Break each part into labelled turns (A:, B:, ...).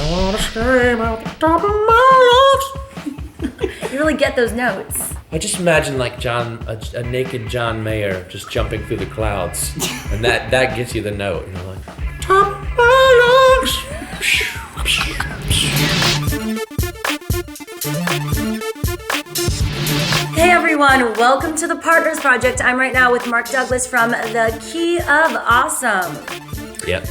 A: I wanna scream out the top of my lungs.
B: You really get those notes.
A: I just imagine like a naked John Mayer just jumping through the clouds, and that gets you the note. You know, like top of my lungs.
B: Hey everyone, welcome to the Partners Project. I'm right now with Mark Douglas from The Key of Awesome.
A: Yep.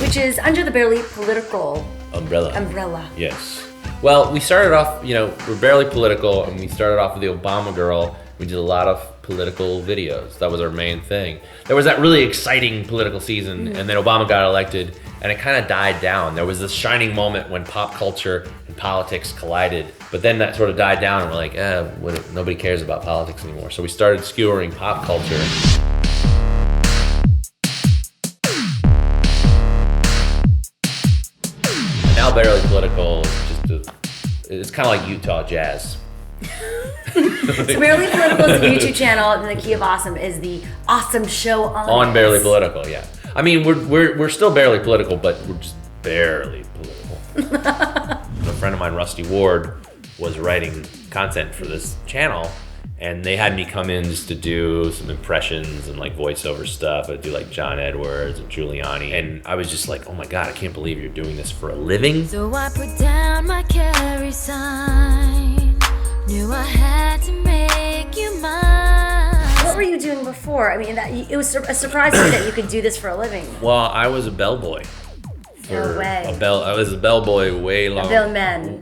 B: Which is under the barely political umbrella.
A: Yes. Well, we started off, we're barely political, and we started off with the Obama girl. We did a lot of political videos. That was our main thing. There was that really exciting political season, and then Obama got elected, and it kind of died down. There was this shining moment when pop culture and politics collided, but then that sort of died down, and we're like, nobody cares about politics anymore. So we started skewering pop culture. Now barely political is it's kind of like Utah jazz.
B: So Barely Political is the YouTube channel, and The Key of Awesome is the awesome show on
A: Barely Political, yeah. I mean, we're still barely political, but we're just barely political. A friend of mine, Rusty Ward, was writing content for this channel, and they had me come in just to do some impressions and like voiceover stuff. I'd do like John Edwards and Giuliani, and I was just like, oh my God, I can't believe you're doing this for a living.
C: So I put down my carry sign, knew I had to make you mine.
B: What were you doing before? I mean, it was a surprise to me that you could do this for a living.
A: Well, I was a bellboy.
B: No way.
A: I was a bellboy way long.
B: A bellman.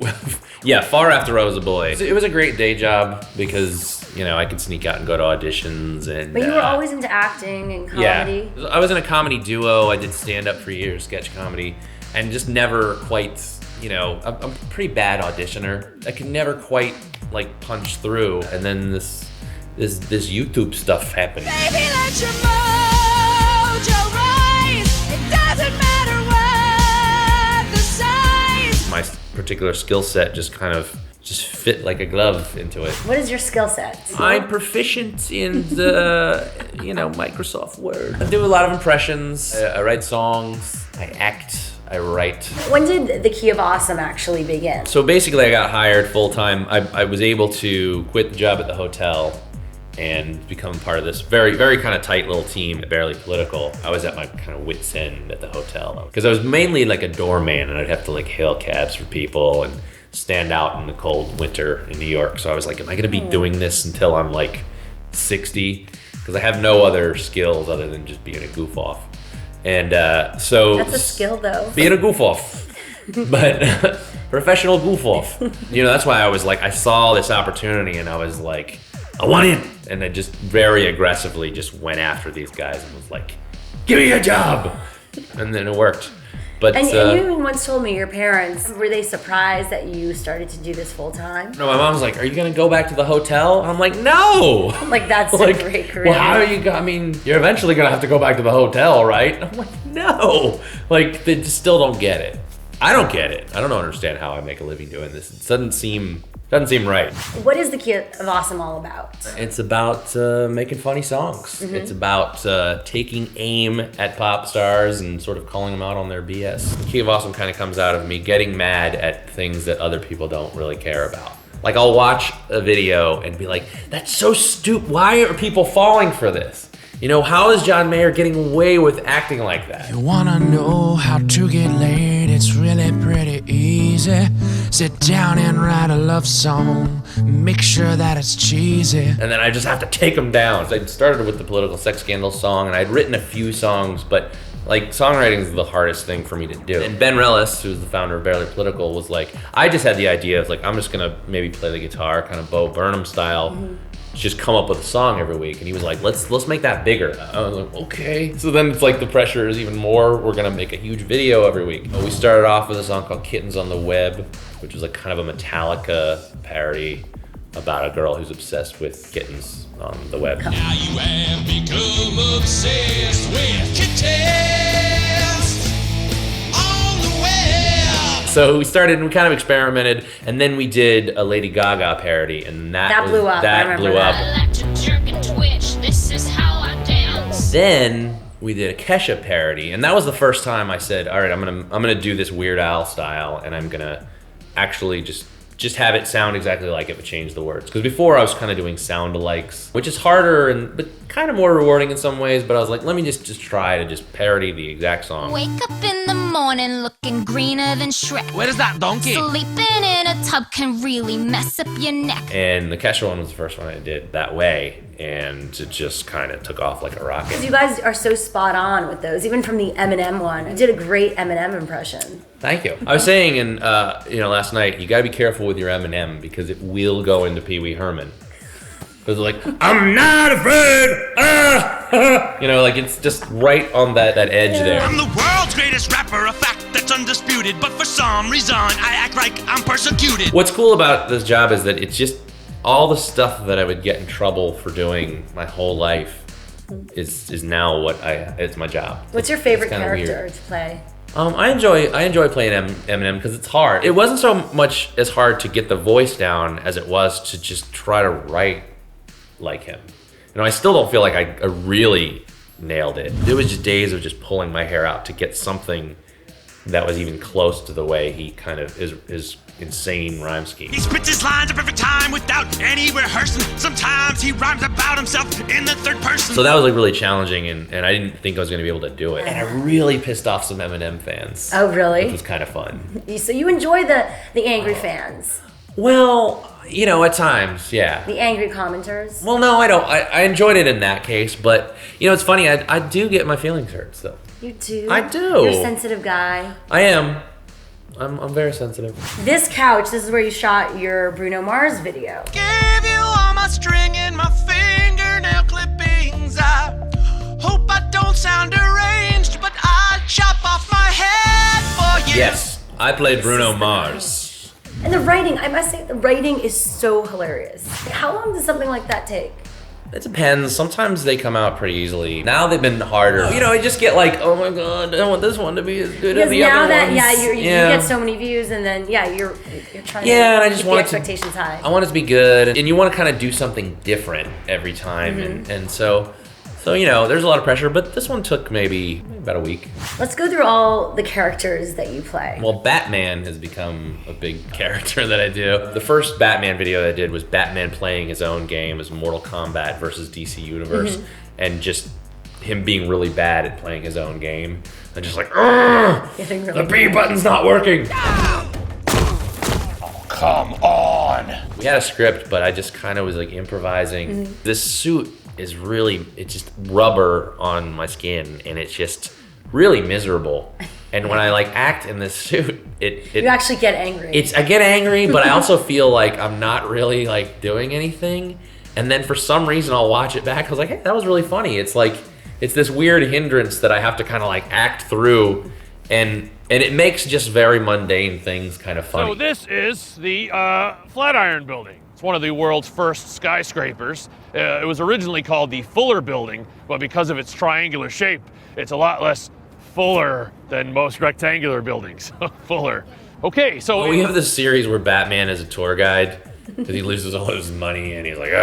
A: Yeah, far after I was a boy. It was a great day job because, I could sneak out and go to auditions.
B: But you were always into acting and comedy.
A: Yeah, I was in a comedy duo. I did stand-up for years, sketch comedy, and just never quite, I'm a pretty bad auditioner. I can never quite, punch through. And then this YouTube stuff happened.
C: Baby, let your mojo rise. It doesn't matter what the size.
A: My particular skill set just fit like a glove into it.
B: What is your skill set?
A: I'm proficient in the, Microsoft Word. I do a lot of impressions. I write songs. I act. I write.
B: When did The Key of Awesome actually begin?
A: So basically, I got hired full-time. I was able to quit the job at the hotel and become part of this very, very kind of tight little team at Barely Political. I was at my kind of wit's end at the hotel because I was mainly like a doorman, and I'd have to hail cabs for people and stand out in the cold winter in New York. So I was like, am I gonna be doing this until I'm 60? Because I have no other skills other than just being a goof off. And so
B: that's a skill though.
A: Being a goof off, but professional goof off. That's why I was I saw this opportunity and I was like, I want in. And I just very aggressively just went after these guys and was like, give me a job. And then it worked. But
B: and you once told me your parents, were they surprised that you started to do this full time?
A: No, my mom was like, are you gonna go back to the hotel? I'm like, no.
B: That's a great career.
A: Well, how are you you're eventually gonna have to go back to the hotel, right? I'm like, no. They just still don't get it. I don't get it. I don't understand how I make a living doing this. It doesn't seem right.
B: What is The Key of Awesome all about?
A: It's about making funny songs. Mm-hmm. It's about taking aim at pop stars and sort of calling them out on their BS. The Key of Awesome kind of comes out of me getting mad at things that other people don't really care about. I'll watch a video and be like, that's so stupid. Why are people falling for this? How is John Mayer getting away with acting like that?
D: You wanna know how to get laid? It's really pretty easy. Sit down and write a love song. Make sure that it's cheesy.
A: And then I just have to take them down. So I started with the political sex scandal song, and I'd written a few songs, but songwriting is the hardest thing for me to do. And Ben Rellis, who's the founder of Barely Political, was I just had the idea of I'm just gonna maybe play the guitar, kind of Bo Burnham style. Mm-hmm. Just come up with a song every week, and he was like, let's make that bigger. I was like, okay. So then it's the pressure is even more. We're gonna make a huge video every week. We started off with a song called Kittens on the Web, which was kind of a Metallica parody about a girl who's obsessed with kittens on the web.
E: Now you have become obsessed with kittens on the web.
A: So we started and we kind of experimented, and then we did a Lady Gaga parody, and that
B: blew up.
A: That blew up.
C: I like to jerk and twitch. This is how I dance.
A: Then we did a Kesha parody, and that was the first time I said, all right, I'm gonna do this Weird Al style, and I'm gonna actually just have it sound exactly like it, but change the words. Because before I was kind of doing sound-alikes, which is harder but kind of more rewarding in some ways. But I was like, let me just try to just parody the exact song.
C: Wake up in the morning looking greener than Shrek.
D: Where's that donkey?
C: Sleeping in a tub can really mess up your neck.
A: And the Kesha one was the first one I did that way, and it just kind of took off like a rocket.
B: You guys are so spot on with those, even from the Eminem one. You did a great Eminem impression.
A: Thank you. I was saying last night, you gotta be careful with your Eminem because it will go into Pee Wee Herman. Because like, I'm not afraid. Like it's just right on that edge there.
E: I'm the world's greatest rapper, a fact that's undisputed. But for some reason, I act like I'm persecuted.
A: What's cool about this job is that it's just all the stuff that I would get in trouble for doing my whole life is now it's my job.
B: What's your favorite
A: It's kinda
B: character
A: weird.
B: to play?
A: I enjoy playing Eminem because it's hard. It wasn't so much as hard to get the voice down as it was to just try to write like him. I still don't feel like I really nailed it. It was just days of just pulling my hair out to get something that was even close to the way he kind of is insane rhyme scheme.
E: He spits his lines up every time without any rehearsing. Sometimes he rhymes about himself in the third person.
A: So that was like really challenging, and I didn't think I was gonna be able to do it. And I really pissed off some Eminem fans.
B: Oh, really?
A: Which was kind of fun.
B: So you enjoy the angry fans,
A: Well, at times, yeah.
B: the angry commenters.
A: Well, no, I don't. I enjoyed it in that case, but it's funny. I do get my feelings hurt still.
B: You do?
A: I do.
B: You're a sensitive guy.
A: I am. I'm very sensitive.
B: This couch, this is where you shot your Bruno Mars video.
E: Gave you all my string and my fingernail clippings. I hope I don't sound deranged, but I'd chop off my head for you.
A: Yes, I played Bruno Mars.
B: And the writing, I must say, the writing is so hilarious. How long does something like that take?
A: It depends. Sometimes they come out pretty easily. Now they've been harder. I just get like, oh my god, I want this one to be as good as
B: Because
A: the
B: now
A: other
B: that
A: ones.
B: you get so many views, and then you're trying to
A: and I just
B: keep
A: want
B: the
A: it
B: expectations high.
A: I want it to be good, and you want to kind of do something different every time, and so there's a lot of pressure. But this one took maybe about a week.
B: Let's go through all the characters that you play.
A: Well, Batman has become a big character that I do. The first Batman video that I did was Batman playing his own game as Mortal Kombat versus DC Universe, and just him being really bad at playing his own game. And just like,
B: Getting
A: the
B: really
A: B
B: bad.
A: button's not working.
E: Come on.
A: We had a script, but I just kind of was like improvising. This suit is really, it's just rubber on my skin, and it's just really miserable. And when I like act in this suit,
B: You actually get angry.
A: I get angry, but I also feel like I'm not really like doing anything. And then for some reason I'll watch it back. I was like, hey, that was really funny. It's like, it's this weird hindrance that I have to kind of like act through, and it makes just very mundane things kind of funny.
F: So this is the Flatiron Building. It's one of the world's first skyscrapers. It was originally called the Fuller Building, but because of its triangular shape, it's a lot less fuller than most rectangular buildings. Fuller. Okay, so
A: We have this series where Batman is a tour guide because he loses all his money, and he's like,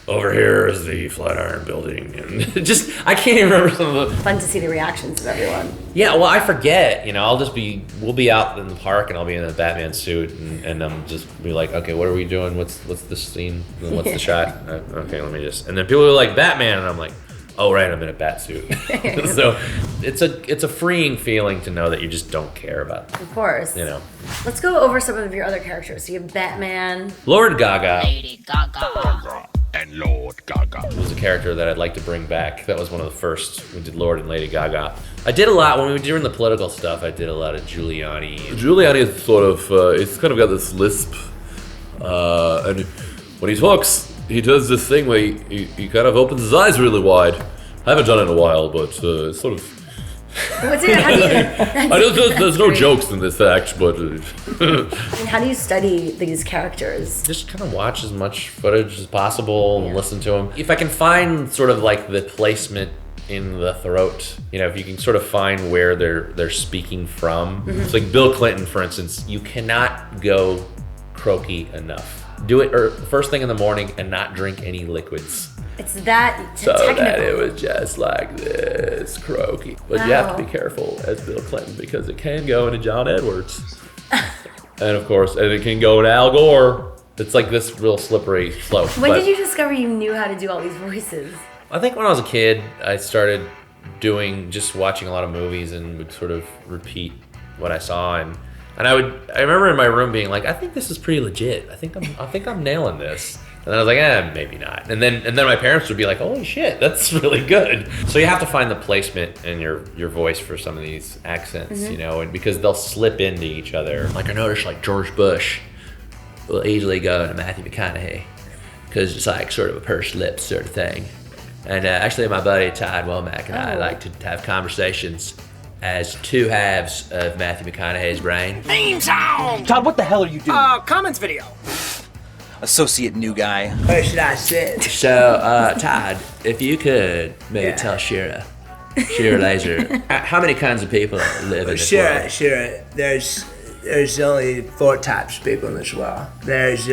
A: over here is the Flatiron Building, and just I can't even remember some of the.
B: Fun to see the reactions of everyone.
A: Yeah, well, I forget. We'll be out in the park, and I'll be in a Batman suit, and I'm just be like, okay, what are we doing? What's the scene? What's the shot? Okay, let me just. And then people are like, Batman, and I'm like, oh right, I'm in a bat suit. So it's a freeing feeling to know that you just don't care about it.
B: Of course. Let's go over some of your other characters. So you have Batman.
A: Lord Gaga.
C: Lady Gaga.
E: And Lord Gaga.
A: Was a character that I'd like to bring back. That was one of the first. We did Lord and Lady Gaga. I did a lot when we were doing the political stuff. I did a lot of Giuliani. Giuliani is sort of, it's kind of got this lisp, and when he talks, he does this thing where he kind of opens his eyes really wide. I haven't done it in a while, but it's sort of.
B: What's it? How do you,
A: there's no jokes in this act, but
B: how do you study these characters?
A: just kind of watch as much footage as possible and listen to them. If I can find sort of like the placement in the throat, if you can sort of find where they're speaking from. It's like Bill Clinton, for instance. You cannot go croaky enough. Do it first thing in the morning and not drink any liquids.
B: It's that
A: so
B: technical.
A: that it was just like this croaky. But you have to be careful as Bill Clinton because it can go into John Edwards. And of course, and it can go into Al Gore. It's like this real slippery slope.
B: When did you discover you knew how to do all these voices?
A: I think when I was a kid, I started just watching a lot of movies and would sort of repeat what I saw, and I remember in my room being like, I think this is pretty legit. I think I'm nailing this. And then I was like, maybe not. And then my parents would be like, holy shit, that's really good. So you have to find the placement in your voice for some of these accents, you know, and because they'll slip into each other. Like I noticed like George Bush will easily go into Matthew McConaughey because it's like sort of a pursed lips sort of thing. And actually my buddy Todd Womack and I like to have conversations as two halves of Matthew McConaughey's brain.
G: Theme song!
H: Todd, what the hell are you doing?
G: Comments video. Associate new guy.
H: Where should I sit?
A: So, Todd, if you could maybe tell Shira Lazar, how many kinds of people live in this world?
H: Shira, there's only 4 types of people in this world. There's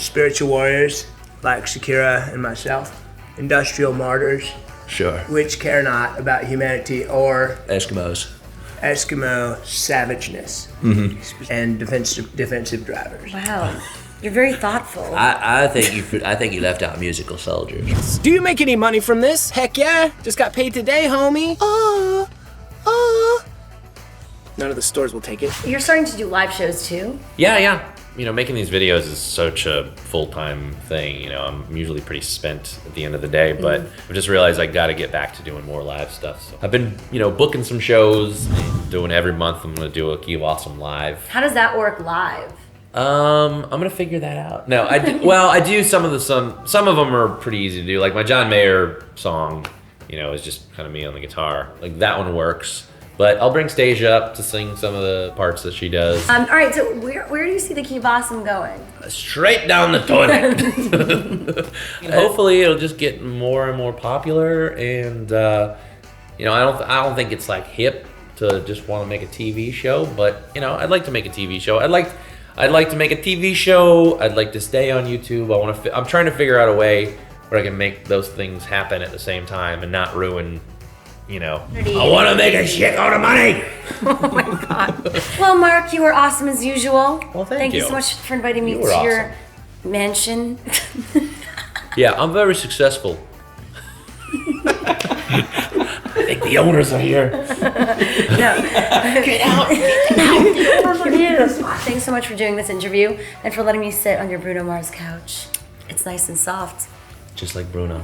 H: spiritual warriors, like Shakira and myself. Industrial martyrs.
A: Sure.
H: Which care not about humanity or
A: Eskimo
H: savageness. And defensive drivers.
B: Wow. You're very thoughtful.
A: I think you left out musical soldiers.
G: Do you make any money from this? Heck yeah. Just got paid today, homie. None of the stores will take it.
B: You're starting to do live shows too?
A: Yeah. You know, making these videos is such a full-time thing. You know, I'm usually pretty spent at the end of the day, but I just realized I got to get back to doing more live stuff. So I've been, booking some shows, doing every month. I'm going to do a Key of Awesome live.
B: How does that work live?
A: I'm gonna figure that out. No, I do some of them are pretty easy to do. Like my John Mayer song, is just kind of me on the guitar. Like that one works. But I'll bring Stasia up to sing some of the parts that she does.
B: All right, so where do you see the Key of Awesome going?
A: Straight down the toilet. Hopefully it'll just get more and more popular, and I don't think it's like hip to just want to make a TV show, but I'd like to make a TV show. I'd like to make a TV show. I'd like to stay on YouTube. I'm trying to figure out a way where I can make those things happen at the same time and not ruin, I want to make a shitload of money.
B: Oh my God. Well, Mark, you were awesome as usual.
A: Well, thank
B: you so much for inviting me to your mansion.
A: Yeah, I'm very successful. I think the owners are here.
B: No. Get out. Thanks so much for doing this interview and for letting me sit on your Bruno Mars couch. It's nice and soft.
A: Just like Bruno.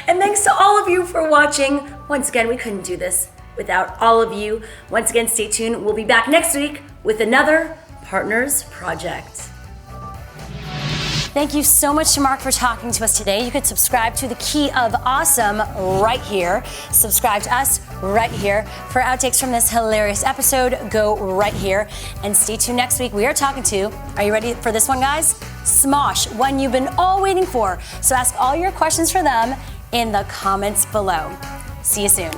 B: And thanks to all of you for watching. Once again, we couldn't do this without all of you. Once again, stay tuned. We'll be back next week with another Partners Project. Thank you so much to Mark for talking to us today. You could subscribe to The Key of Awesome right here. Subscribe to us right here. For outtakes from this hilarious episode, go right here. And stay tuned next week. We are talking to, are you ready for this one, guys? Smosh, one you've been all waiting for. So ask all your questions for them in the comments below. See you soon.